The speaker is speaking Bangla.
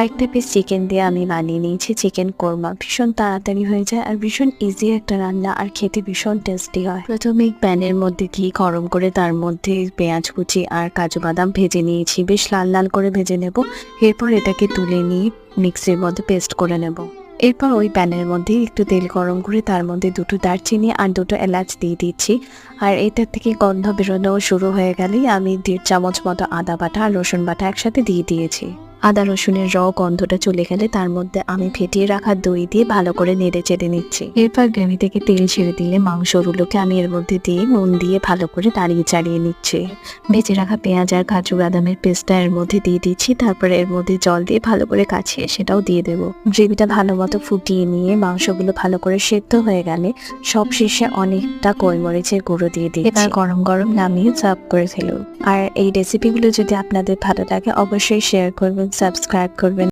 কয়েকটা পিস চিকেন দিয়ে আমি বানিয়ে নিয়েছি চিকেন কোরমা। ভীষণ তাড়াতাড়ি হয়ে যায় আর ভীষণ ইজি একটা রান্না, আর খেতে ভীষণ টেস্টি হয়। প্রথমে প্যানের মধ্যে ঘি গরম করে তার মধ্যে পেঁয়াজ কুচি আর কাজু বাদাম ভেজে নিয়েছি, বেশ লাল লাল করে ভেজে নেব। এরপর এটাকে তুলে নিয়ে মিক্সির মধ্যে পেস্ট করে নেব। এরপর ওই প্যানের মধ্যে একটু তেল গরম করে তার মধ্যে দুটো দারচিনি আর দুটো এলাচ দিয়ে দিচ্ছি। আর এটার থেকে গন্ধ বেরোনো শুরু হয়ে গেলেই আমি 1.5 চামচ মতো আদা বাটা আর রসুন বাটা একসাথে দিয়ে দিয়েছি। আদা রসুনের গন্ধটা চলে গেলে তার মধ্যে আমি ফেটিয়ে রাখা দই দিয়ে ভালো করে নেড়ে চেড়ে নিচ্ছি। এরপর গ্রেভি থেকে তেল ছেড়ে দিলে মাংসগুলোকে আমি এর মধ্যে দিয়ে নুন দিয়ে ভালো করে নাড়িয়ে চাড়িয়ে নিচ্ছি। ভেজে রাখা পেঁয়াজ আর কাজু বাদামের পেস্টটা এর মধ্যে দিয়ে দিচ্ছি। তারপরে এর মধ্যে জল দিয়ে ভালো করে কাছিয়ে সেটাও দিয়ে দেবো। গ্রেভিটা ভালো মতো ফুটিয়ে নিয়ে মাংসগুলো ভালো করে সেদ্ধ হয়ে গেলে সব শেষে অনেকটা গোলমরিচের গুঁড়ো দিয়ে দিই। এবার গরম গরম নামিয়ে সার্ভ করে ফেলুন। আর এই রেসিপিগুলো যদি আপনাদের ভালো লাগে অবশ্যই শেয়ার করবেন, সাবস্ক্রাইব করবেন।